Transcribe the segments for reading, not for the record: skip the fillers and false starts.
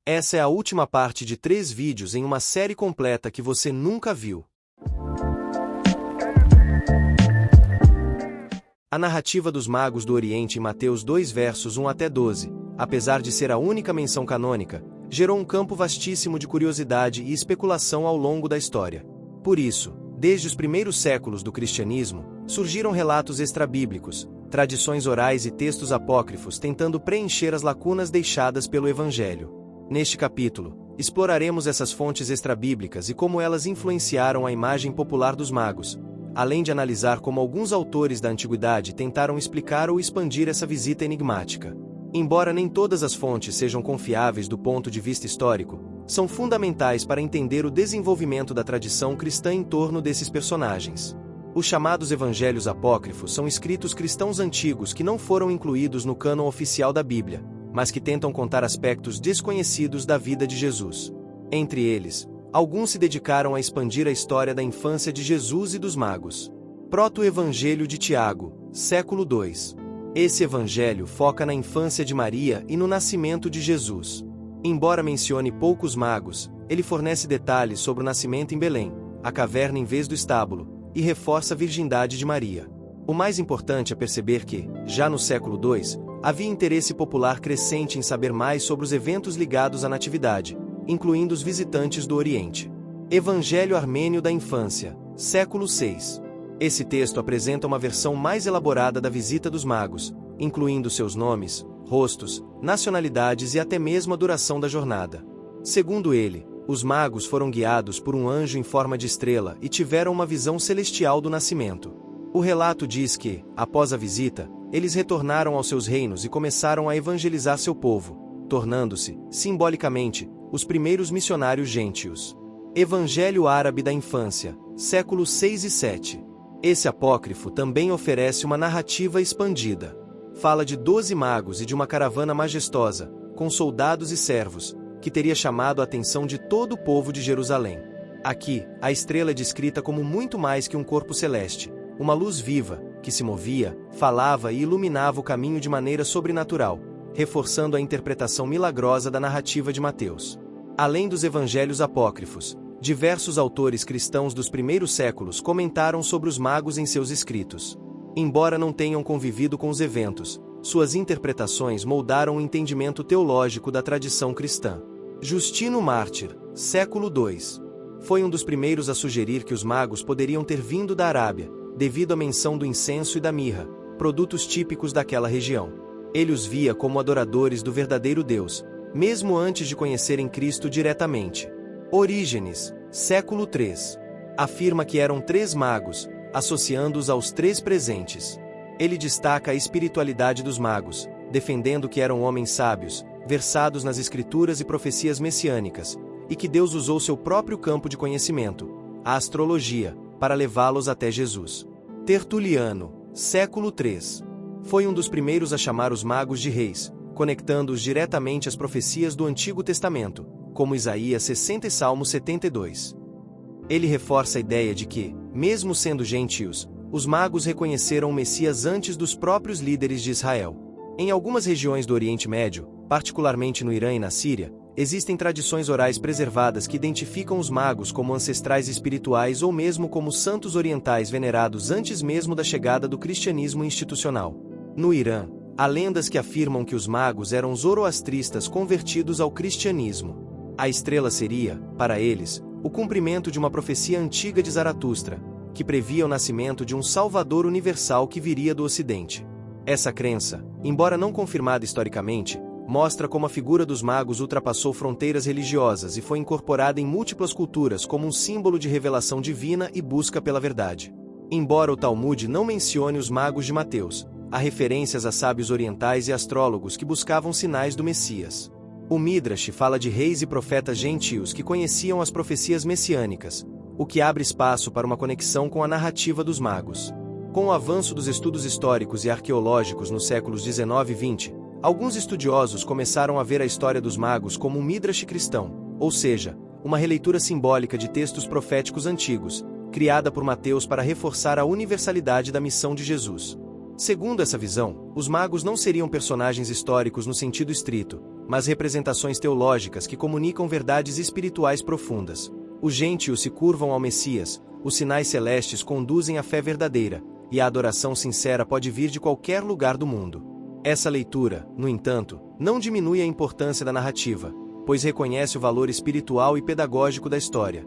Essa é a última parte de 3 vídeos em uma série completa que você nunca viu. A narrativa dos magos do Oriente em Mateus 2 versos 1 até 12, apesar de ser a única menção canônica, gerou um campo vastíssimo de curiosidade e especulação ao longo da história. Por isso, desde os primeiros séculos do cristianismo, surgiram relatos extrabíblicos, tradições orais e textos apócrifos tentando preencher as lacunas deixadas pelo Evangelho. Neste capítulo, exploraremos essas fontes extrabíblicas e como elas influenciaram a imagem popular dos magos, além de analisar como alguns autores da antiguidade tentaram explicar ou expandir essa visita enigmática. Embora nem todas as fontes sejam confiáveis do ponto de vista histórico, são fundamentais para entender o desenvolvimento da tradição cristã em torno desses personagens. Os chamados evangelhos apócrifos são escritos cristãos antigos que não foram incluídos no cânon oficial da Bíblia, mas que tentam contar aspectos desconhecidos da vida de Jesus. Entre eles, alguns se dedicaram a expandir a história da infância de Jesus e dos magos. Proto-Evangelho de Tiago, século II. Esse evangelho foca na infância de Maria e no nascimento de Jesus. Embora mencione poucos magos, ele fornece detalhes sobre o nascimento em Belém, a caverna em vez do estábulo, e reforça a virgindade de Maria. O mais importante é perceber que, já no século II, havia interesse popular crescente em saber mais sobre os eventos ligados à Natividade, incluindo os visitantes do Oriente. Evangelho Armênio da Infância, século VI. Esse texto apresenta uma versão mais elaborada da visita dos magos, incluindo seus nomes, rostos, nacionalidades e até mesmo a duração da jornada. Segundo ele, os magos foram guiados por um anjo em forma de estrela e tiveram uma visão celestial do nascimento. O relato diz que, após a visita, eles retornaram aos seus reinos e começaram a evangelizar seu povo, tornando-se, simbolicamente, os primeiros missionários gentios. Evangelho Árabe da Infância, séculos VI e VII. Esse apócrifo também oferece uma narrativa expandida. Fala de 12 magos e de uma caravana majestosa, com soldados e servos, que teria chamado a atenção de todo o povo de Jerusalém. Aqui, a estrela é descrita como muito mais que um corpo celeste, uma luz viva, que se movia, falava e iluminava o caminho de maneira sobrenatural, reforçando a interpretação milagrosa da narrativa de Mateus. Além dos evangelhos apócrifos, diversos autores cristãos dos primeiros séculos comentaram sobre os magos em seus escritos. Embora não tenham convivido com os eventos, suas interpretações moldaram o entendimento teológico da tradição cristã. Justino Mártir, século II. Foi um dos primeiros a sugerir que os magos poderiam ter vindo da Arábia, devido à menção do incenso e da mirra, produtos típicos daquela região. Ele os via como adoradores do verdadeiro Deus, mesmo antes de conhecerem Cristo diretamente. Orígenes, século III. Afirma que eram 3 magos, associando-os aos 3 presentes. Ele destaca a espiritualidade dos magos, defendendo que eram homens sábios, versados nas escrituras e profecias messiânicas, e que Deus usou seu próprio campo de conhecimento, a astrologia, para levá-los até Jesus. Tertuliano, século III. Foi um dos primeiros a chamar os magos de reis, conectando-os diretamente às profecias do Antigo Testamento, como Isaías 60 e Salmo 72. Ele reforça a ideia de que, mesmo sendo gentios, os magos reconheceram o Messias antes dos próprios líderes de Israel. Em algumas regiões do Oriente Médio, particularmente no Irã e na Síria, existem tradições orais preservadas que identificam os magos como ancestrais espirituais ou mesmo como santos orientais venerados antes mesmo da chegada do cristianismo institucional. No Irã, há lendas que afirmam que os magos eram zoroastristas convertidos ao cristianismo. A estrela seria, para eles, o cumprimento de uma profecia antiga de Zaratustra, que previa o nascimento de um Salvador universal que viria do Ocidente. Essa crença, embora não confirmada historicamente, mostra como a figura dos magos ultrapassou fronteiras religiosas e foi incorporada em múltiplas culturas como um símbolo de revelação divina e busca pela verdade. Embora o Talmud não mencione os magos de Mateus, há referências a sábios orientais e astrólogos que buscavam sinais do Messias. O Midrash fala de reis e profetas gentios que conheciam as profecias messiânicas, o que abre espaço para uma conexão com a narrativa dos magos. Com o avanço dos estudos históricos e arqueológicos nos séculos 19 e 20, alguns estudiosos começaram a ver a história dos magos como um Midrash cristão, ou seja, uma releitura simbólica de textos proféticos antigos, criada por Mateus para reforçar a universalidade da missão de Jesus. Segundo essa visão, os magos não seriam personagens históricos no sentido estrito, mas representações teológicas que comunicam verdades espirituais profundas. Os gentios se curvam ao Messias, os sinais celestes conduzem à fé verdadeira, e a adoração sincera pode vir de qualquer lugar do mundo. Essa leitura, no entanto, não diminui a importância da narrativa, pois reconhece o valor espiritual e pedagógico da história.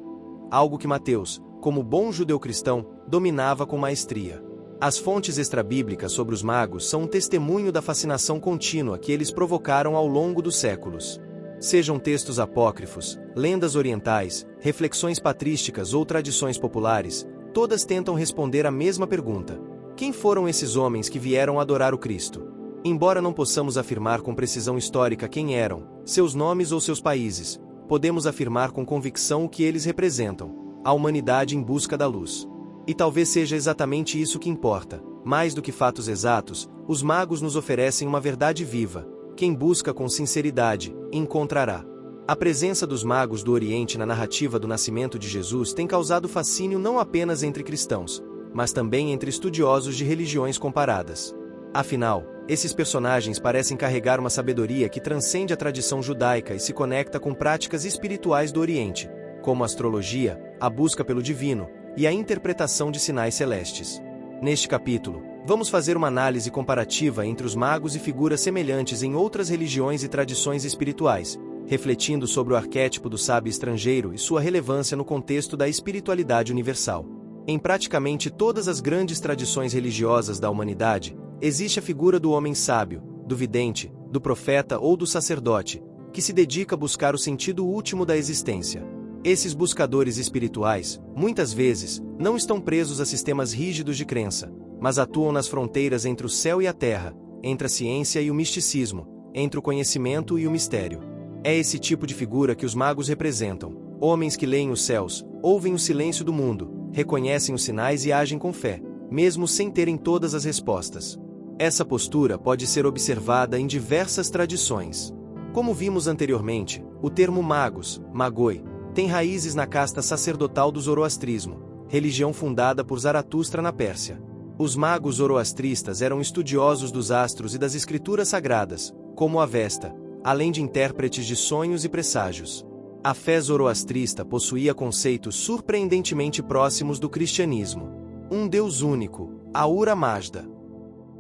Algo que Mateus, como bom judeu-cristão, dominava com maestria. As fontes extrabíblicas sobre os magos são um testemunho da fascinação contínua que eles provocaram ao longo dos séculos. Sejam textos apócrifos, lendas orientais, reflexões patrísticas ou tradições populares, todas tentam responder à mesma pergunta: quem foram esses homens que vieram adorar o Cristo? Embora não possamos afirmar com precisão histórica quem eram, seus nomes ou seus países, podemos afirmar com convicção o que eles representam: a humanidade em busca da luz. E talvez seja exatamente isso que importa. Mais do que fatos exatos, os magos nos oferecem uma verdade viva. Quem busca com sinceridade, encontrará. A presença dos magos do Oriente na narrativa do nascimento de Jesus tem causado fascínio não apenas entre cristãos, mas também entre estudiosos de religiões comparadas. Afinal, esses personagens parecem carregar uma sabedoria que transcende a tradição judaica e se conecta com práticas espirituais do Oriente, como a astrologia, a busca pelo divino e a interpretação de sinais celestes. Neste capítulo, vamos fazer uma análise comparativa entre os magos e figuras semelhantes em outras religiões e tradições espirituais, refletindo sobre o arquétipo do sábio estrangeiro e sua relevância no contexto da espiritualidade universal. Em praticamente todas as grandes tradições religiosas da humanidade, existe a figura do homem sábio, do vidente, do profeta ou do sacerdote, que se dedica a buscar o sentido último da existência. Esses buscadores espirituais, muitas vezes, não estão presos a sistemas rígidos de crença, mas atuam nas fronteiras entre o céu e a terra, entre a ciência e o misticismo, entre o conhecimento e o mistério. É esse tipo de figura que os magos representam: homens que leem os céus, ouvem o silêncio do mundo, reconhecem os sinais e agem com fé, mesmo sem terem todas as respostas. Essa postura pode ser observada em diversas tradições. Como vimos anteriormente, o termo magos, magoi, tem raízes na casta sacerdotal do zoroastrismo, religião fundada por Zaratustra na Pérsia. Os magos zoroastristas eram estudiosos dos astros e das escrituras sagradas, como a Avesta, além de intérpretes de sonhos e presságios. A fé zoroastrista possuía conceitos surpreendentemente próximos do cristianismo. Um Deus único, Ahura Mazda.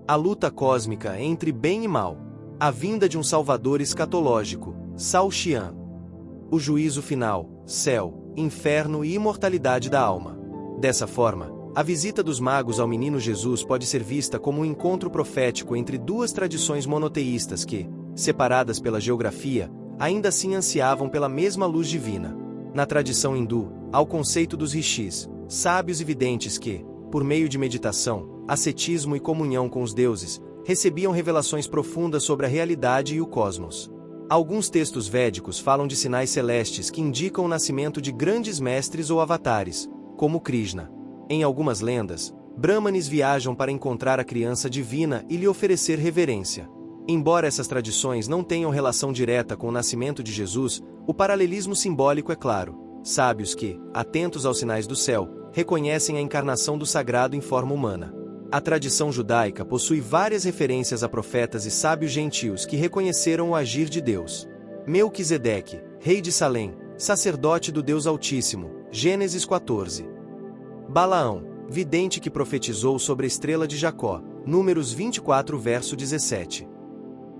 A luta cósmica entre bem e mal. A vinda de um salvador escatológico, Saoxian. O juízo final, céu, inferno e imortalidade da alma. Dessa forma, a visita dos magos ao menino Jesus pode ser vista como um encontro profético entre duas tradições monoteístas que, separadas pela geografia, ainda assim ansiavam pela mesma luz divina. Na tradição hindu, há o conceito dos rishis, sábios e videntes que, por meio de meditação, ascetismo e comunhão com os deuses, recebiam revelações profundas sobre a realidade e o cosmos. Alguns textos védicos falam de sinais celestes que indicam o nascimento de grandes mestres ou avatares, como Krishna. Em algumas lendas, brahmanes viajam para encontrar a criança divina e lhe oferecer reverência. Embora essas tradições não tenham relação direta com o nascimento de Jesus, o paralelismo simbólico é claro. Sábios que, atentos aos sinais do céu, reconhecem a encarnação do sagrado em forma humana. A tradição judaica possui várias referências a profetas e sábios gentios que reconheceram o agir de Deus. Melquisedeque, rei de Salém, sacerdote do Deus Altíssimo, Gênesis 14. Balaão, vidente que profetizou sobre a estrela de Jacó, Números 24 verso 17.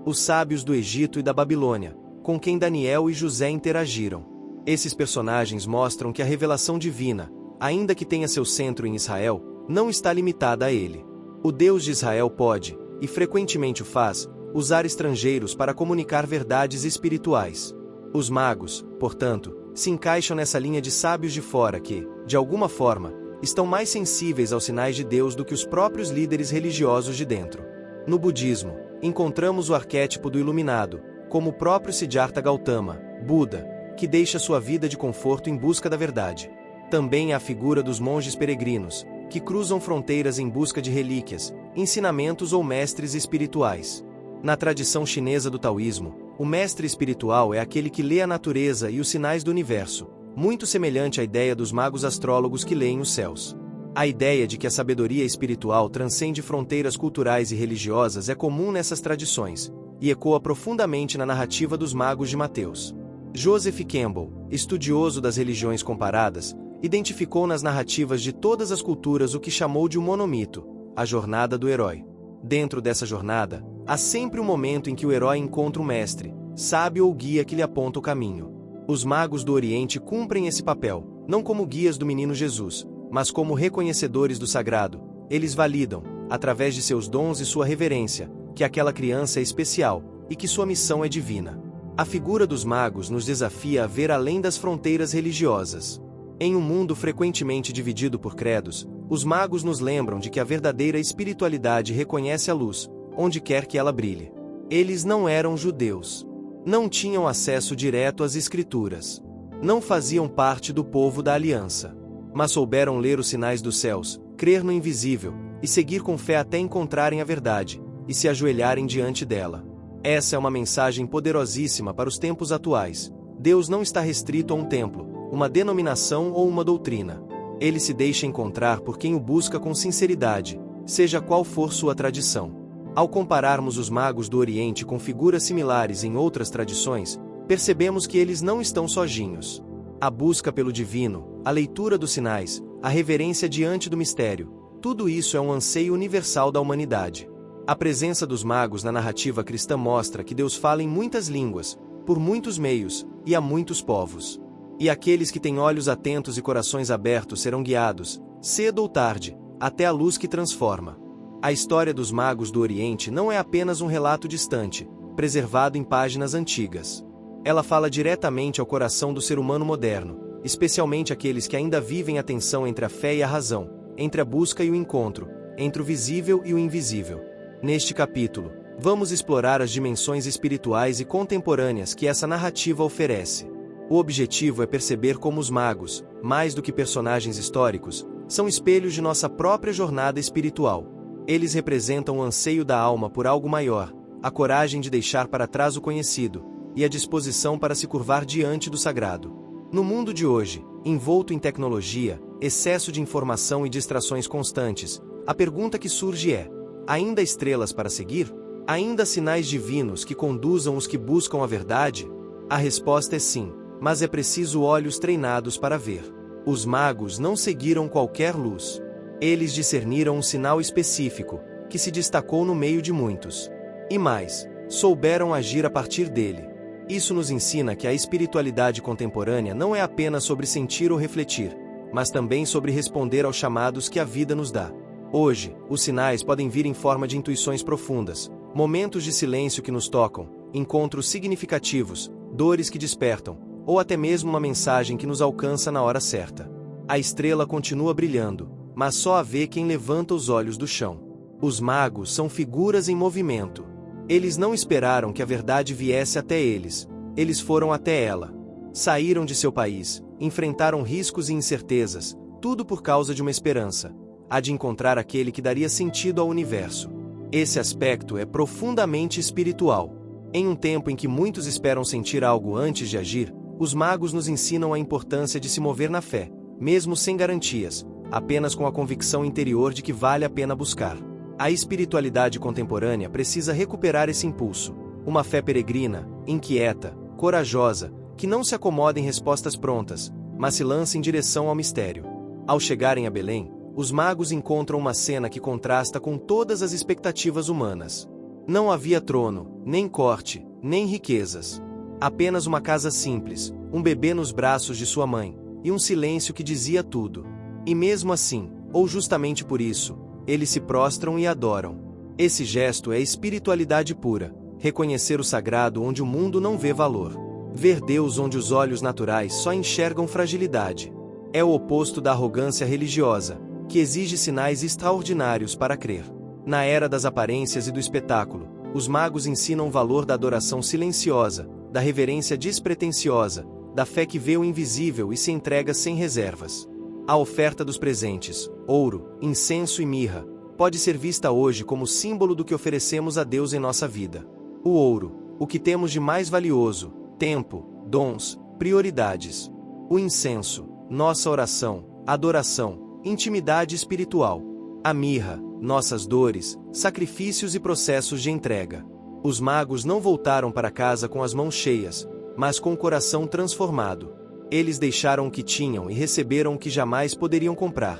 Os sábios do Egito e da Babilônia, com quem Daniel e José interagiram. Esses personagens mostram que a revelação divina, ainda que tenha seu centro em Israel, não está limitada a ele. O Deus de Israel pode, e frequentemente o faz, usar estrangeiros para comunicar verdades espirituais. Os magos, portanto, se encaixam nessa linha de sábios de fora que, de alguma forma, estão mais sensíveis aos sinais de Deus do que os próprios líderes religiosos de dentro. No budismo, encontramos o arquétipo do iluminado, como o próprio Siddhartha Gautama, Buda, que deixa sua vida de conforto em busca da verdade. Também há a figura dos monges peregrinos, que cruzam fronteiras em busca de relíquias, ensinamentos ou mestres espirituais. Na tradição chinesa do taoísmo, o mestre espiritual é aquele que lê a natureza e os sinais do universo, muito semelhante à ideia dos magos astrólogos que leem os céus. A ideia de que a sabedoria espiritual transcende fronteiras culturais e religiosas é comum nessas tradições, e ecoa profundamente na narrativa dos magos de Mateus. Joseph Campbell, estudioso das religiões comparadas, identificou nas narrativas de todas as culturas o que chamou de um monomito, a jornada do herói. Dentro dessa jornada, há sempre um momento em que o herói encontra um mestre, sábio ou guia que lhe aponta o caminho. Os magos do Oriente cumprem esse papel, não como guias do menino Jesus, mas como reconhecedores do sagrado. Eles validam, através de seus dons e sua reverência, que aquela criança é especial e que sua missão é divina. A figura dos magos nos desafia a ver além das fronteiras religiosas. Em um mundo frequentemente dividido por credos, os magos nos lembram de que a verdadeira espiritualidade reconhece a luz, onde quer que ela brilhe. Eles não eram judeus. Não tinham acesso direto às Escrituras. Não faziam parte do povo da aliança. Mas souberam ler os sinais dos céus, crer no invisível, e seguir com fé até encontrarem a verdade, e se ajoelharem diante dela. Essa é uma mensagem poderosíssima para os tempos atuais. Deus não está restrito a um templo, uma denominação ou uma doutrina. Ele se deixa encontrar por quem o busca com sinceridade, seja qual for sua tradição. Ao compararmos os magos do Oriente com figuras similares em outras tradições, percebemos que eles não estão sozinhos. A busca pelo divino, a leitura dos sinais, a reverência diante do mistério, tudo isso é um anseio universal da humanidade. A presença dos magos na narrativa cristã mostra que Deus fala em muitas línguas, por muitos meios, e a muitos povos. E aqueles que têm olhos atentos e corações abertos serão guiados, cedo ou tarde, até a luz que transforma. A história dos magos do Oriente não é apenas um relato distante, preservado em páginas antigas. Ela fala diretamente ao coração do ser humano moderno, especialmente aqueles que ainda vivem a tensão entre a fé e a razão, entre a busca e o encontro, entre o visível e o invisível. Neste capítulo, vamos explorar as dimensões espirituais e contemporâneas que essa narrativa oferece. O objetivo é perceber como os magos, mais do que personagens históricos, são espelhos de nossa própria jornada espiritual. Eles representam o anseio da alma por algo maior, a coragem de deixar para trás o conhecido, e a disposição para se curvar diante do sagrado. No mundo de hoje, envolto em tecnologia, excesso de informação e distrações constantes, a pergunta que surge é: ainda estrelas para seguir? Ainda sinais divinos que conduzam os que buscam a verdade? A resposta é sim, mas é preciso olhos treinados para ver. Os magos não seguiram qualquer luz. Eles discerniram um sinal específico, que se destacou no meio de muitos. E mais, souberam agir a partir dele. Isso nos ensina que a espiritualidade contemporânea não é apenas sobre sentir ou refletir, mas também sobre responder aos chamados que a vida nos dá. Hoje, os sinais podem vir em forma de intuições profundas, momentos de silêncio que nos tocam, encontros significativos, dores que despertam, ou até mesmo uma mensagem que nos alcança na hora certa. A estrela continua brilhando, mas só a vê quem levanta os olhos do chão. Os magos são figuras em movimento. Eles não esperaram que a verdade viesse até eles, eles foram até ela. Saíram de seu país, enfrentaram riscos e incertezas, tudo por causa de uma esperança, a de encontrar aquele que daria sentido ao universo. Esse aspecto é profundamente espiritual. Em um tempo em que muitos esperam sentir algo antes de agir, os magos nos ensinam a importância de se mover na fé, mesmo sem garantias, apenas com a convicção interior de que vale a pena buscar. A espiritualidade contemporânea precisa recuperar esse impulso, uma fé peregrina, inquieta, corajosa, que não se acomoda em respostas prontas, mas se lança em direção ao mistério. Ao chegarem a Belém, os magos encontram uma cena que contrasta com todas as expectativas humanas. Não havia trono, nem corte, nem riquezas. Apenas uma casa simples, um bebê nos braços de sua mãe, e um silêncio que dizia tudo. E mesmo assim, ou justamente por isso, eles se prostram e adoram. Esse gesto é espiritualidade pura, reconhecer o sagrado onde o mundo não vê valor. Ver Deus onde os olhos naturais só enxergam fragilidade. É o oposto da arrogância religiosa, que exige sinais extraordinários para crer. Na era das aparências e do espetáculo, os magos ensinam o valor da adoração silenciosa, da reverência despretensiosa, da fé que vê o invisível e se entrega sem reservas. A oferta dos presentes, ouro, incenso e mirra, pode ser vista hoje como símbolo do que oferecemos a Deus em nossa vida. O ouro, o que temos de mais valioso, tempo, dons, prioridades. O incenso, nossa oração, adoração, intimidade espiritual. A mirra, nossas dores, sacrifícios e processos de entrega. Os magos não voltaram para casa com as mãos cheias, mas com o coração transformado. Eles deixaram o que tinham e receberam o que jamais poderiam comprar: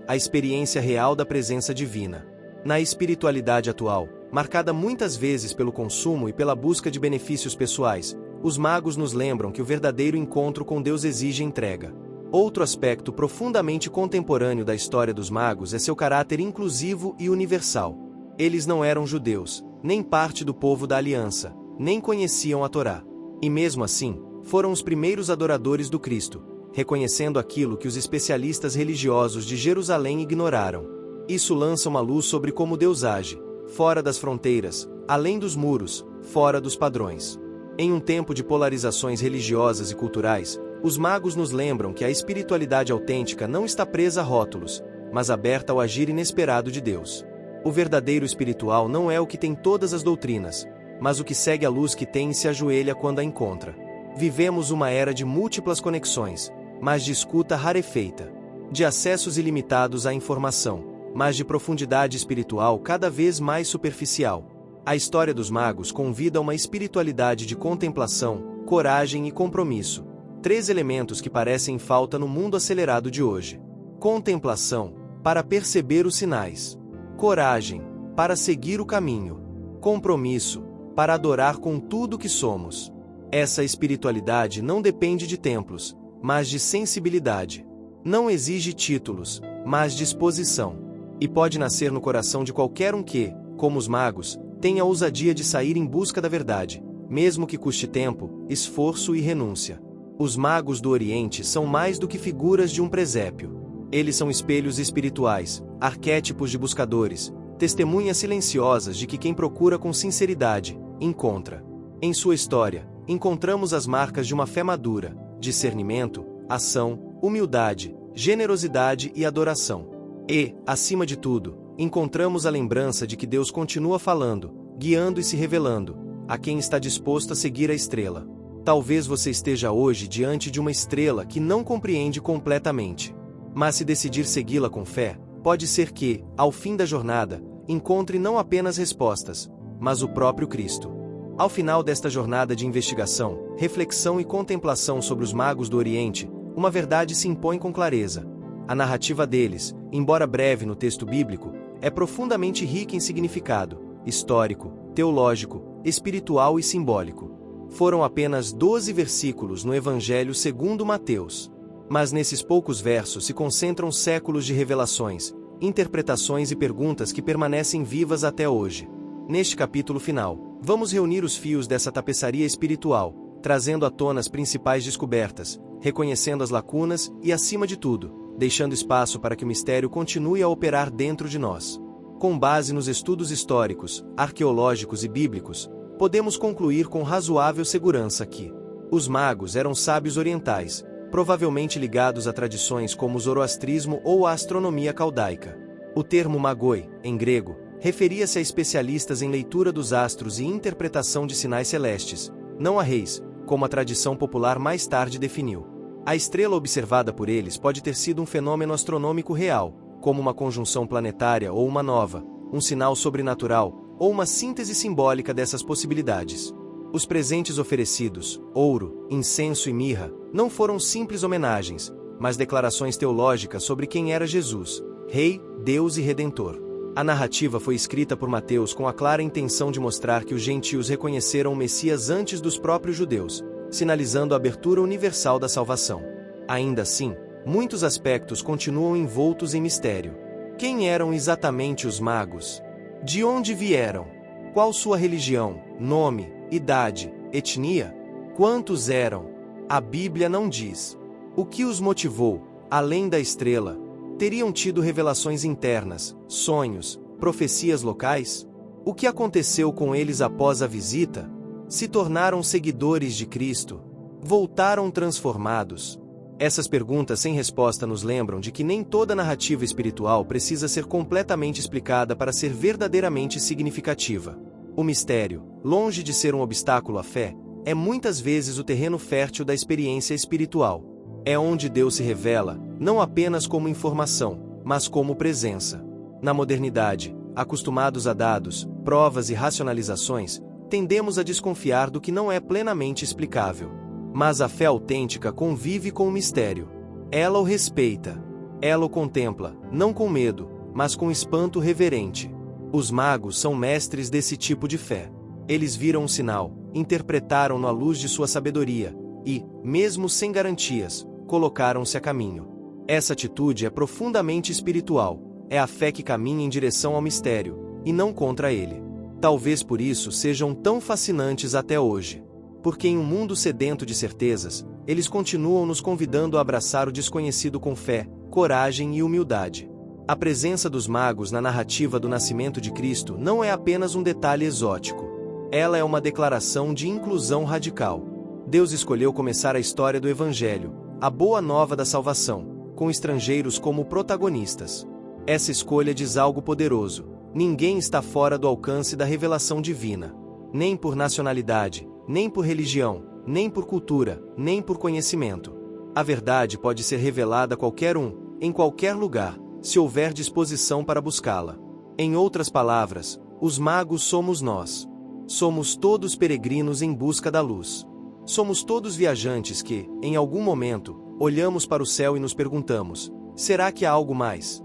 a experiência real da presença divina. Na espiritualidade atual, marcada muitas vezes pelo consumo e pela busca de benefícios pessoais, os magos nos lembram que o verdadeiro encontro com Deus exige entrega. Outro aspecto profundamente contemporâneo da história dos magos é seu caráter inclusivo e universal. Eles não eram judeus, nem parte do povo da aliança, nem conheciam a Torá. E mesmo assim, foram os primeiros adoradores do Cristo, reconhecendo aquilo que os especialistas religiosos de Jerusalém ignoraram. Isso lança uma luz sobre como Deus age, fora das fronteiras, além dos muros, fora dos padrões. Em um tempo de polarizações religiosas e culturais, os magos nos lembram que a espiritualidade autêntica não está presa a rótulos, mas aberta ao agir inesperado de Deus. O verdadeiro espiritual não é o que tem todas as doutrinas, mas o que segue a luz que tem e se ajoelha quando a encontra. Vivemos uma era de múltiplas conexões, mas de escuta rarefeita, de acessos ilimitados à informação, mas de profundidade espiritual cada vez mais superficial. A história dos magos convida a uma espiritualidade de contemplação, coragem e compromisso. 3 elementos que parecem falta no mundo acelerado de hoje. Contemplação, para perceber os sinais. Coragem, para seguir o caminho. Compromisso, para adorar com tudo que somos. Essa espiritualidade não depende de templos, mas de sensibilidade. Não exige títulos, mas disposição. E pode nascer no coração de qualquer um que, como os magos, tenha a ousadia de sair em busca da verdade, mesmo que custe tempo, esforço e renúncia. Os magos do Oriente são mais do que figuras de um presépio. Eles são espelhos espirituais, arquétipos de buscadores, testemunhas silenciosas de que quem procura com sinceridade, encontra. Em sua história, encontramos as marcas de uma fé madura, discernimento, ação, humildade, generosidade e adoração. E, acima de tudo, encontramos a lembrança de que Deus continua falando, guiando e se revelando, a quem está disposto a seguir a estrela. Talvez você esteja hoje diante de uma estrela que não compreende completamente. Mas se decidir segui-la com fé, pode ser que, ao fim da jornada, encontre não apenas respostas, mas o próprio Cristo. Ao final desta jornada de investigação, reflexão e contemplação sobre os magos do Oriente, uma verdade se impõe com clareza. A narrativa deles, embora breve no texto bíblico, é profundamente rica em significado, histórico, teológico, espiritual e simbólico. Foram apenas 12 versículos no Evangelho segundo Mateus. Mas nesses poucos versos se concentram séculos de revelações, interpretações e perguntas que permanecem vivas até hoje. Neste capítulo final, vamos reunir os fios dessa tapeçaria espiritual, trazendo à tona as principais descobertas, reconhecendo as lacunas e, acima de tudo, deixando espaço para que o mistério continue a operar dentro de nós. Com base nos estudos históricos, arqueológicos e bíblicos, podemos concluir com razoável segurança que os magos eram sábios orientais, provavelmente ligados a tradições como o zoroastrismo ou a astronomia caldaica. O termo magoi, em grego, referia-se a especialistas em leitura dos astros e interpretação de sinais celestes, não a reis, como a tradição popular mais tarde definiu. A estrela observada por eles pode ter sido um fenômeno astronômico real, como uma conjunção planetária ou uma nova, um sinal sobrenatural, ou uma síntese simbólica dessas possibilidades. Os presentes oferecidos, ouro, incenso e mirra, não foram simples homenagens, mas declarações teológicas sobre quem era Jesus, Rei, Deus e Redentor. A narrativa foi escrita por Mateus com a clara intenção de mostrar que os gentios reconheceram o Messias antes dos próprios judeus, sinalizando a abertura universal da salvação. Ainda assim, muitos aspectos continuam envoltos em mistério. Quem eram exatamente os magos? De onde vieram? Qual sua religião, nome, idade, etnia? Quantos eram? A Bíblia não diz. O que os motivou, além da estrela? Teriam tido revelações internas, sonhos, profecias locais? O que aconteceu com eles após a visita? Se tornaram seguidores de Cristo? Voltaram transformados? Essas perguntas sem resposta nos lembram de que nem toda narrativa espiritual precisa ser completamente explicada para ser verdadeiramente significativa. O mistério, longe de ser um obstáculo à fé, é muitas vezes o terreno fértil da experiência espiritual. É onde Deus se revela, não apenas como informação, mas como presença. Na modernidade, acostumados a dados, provas e racionalizações, tendemos a desconfiar do que não é plenamente explicável. Mas a fé autêntica convive com o mistério. Ela o respeita. Ela o contempla, não com medo, mas com espanto reverente. Os magos são mestres desse tipo de fé. Eles viram um sinal, interpretaram-no à luz de sua sabedoria, e, mesmo sem garantias, colocaram-se a caminho. Essa atitude é profundamente espiritual, é a fé que caminha em direção ao mistério, e não contra ele. Talvez por isso sejam tão fascinantes até hoje. Porque em um mundo sedento de certezas, eles continuam nos convidando a abraçar o desconhecido com fé, coragem e humildade. A presença dos magos na narrativa do nascimento de Cristo não é apenas um detalhe exótico. Ela é uma declaração de inclusão radical. Deus escolheu começar a história do Evangelho, a boa nova da salvação, com estrangeiros como protagonistas. Essa escolha diz algo poderoso: ninguém está fora do alcance da revelação divina. Nem por nacionalidade, nem por religião, nem por cultura, nem por conhecimento. A verdade pode ser revelada a qualquer um, em qualquer lugar, se houver disposição para buscá-la. Em outras palavras, os magos somos nós. Somos todos peregrinos em busca da luz. Somos todos viajantes que, em algum momento, olhamos para o céu e nos perguntamos: será que há algo mais?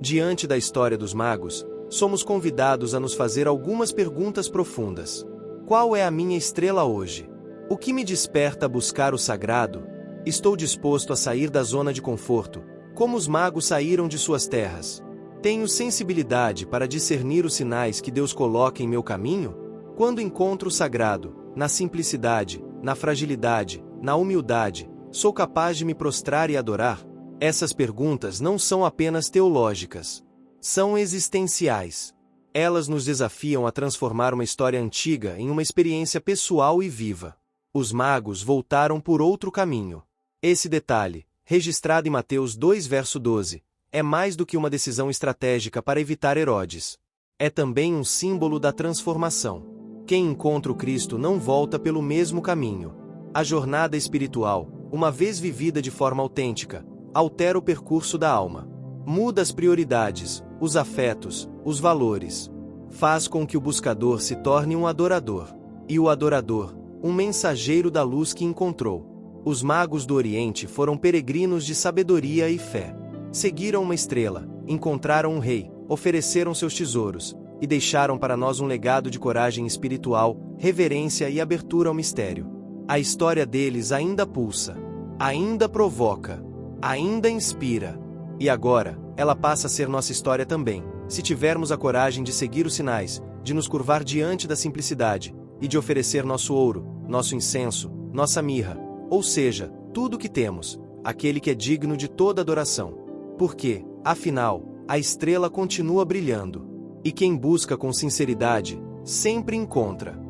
Diante da história dos magos, somos convidados a nos fazer algumas perguntas profundas. Qual é a minha estrela hoje? O que me desperta a buscar o sagrado? Estou disposto a sair da zona de conforto, como os magos saíram de suas terras? Tenho sensibilidade para discernir os sinais que Deus coloca em meu caminho? Quando encontro o sagrado, na simplicidade, na fragilidade, na humildade, sou capaz de me prostrar e adorar? Essas perguntas não são apenas teológicas. São existenciais. Elas nos desafiam a transformar uma história antiga em uma experiência pessoal e viva. Os magos voltaram por outro caminho. Esse detalhe, registrado em Mateus 2, verso 12, é mais do que uma decisão estratégica para evitar Herodes. É também um símbolo da transformação. Quem encontra o Cristo não volta pelo mesmo caminho. A jornada espiritual, uma vez vivida de forma autêntica, altera o percurso da alma. Muda as prioridades, os afetos, os valores. Faz com que o buscador se torne um adorador. E o adorador, um mensageiro da luz que encontrou. Os magos do Oriente foram peregrinos de sabedoria e fé. Seguiram uma estrela, encontraram um rei, ofereceram seus tesouros, e deixaram para nós um legado de coragem espiritual, reverência e abertura ao mistério. A história deles ainda pulsa, ainda provoca, ainda inspira. E agora, ela passa a ser nossa história também, se tivermos a coragem de seguir os sinais, de nos curvar diante da simplicidade, e de oferecer nosso ouro, nosso incenso, nossa mirra, ou seja, tudo o que temos, aquele que é digno de toda adoração. Porque, afinal, a estrela continua brilhando. E quem busca com sinceridade, sempre encontra.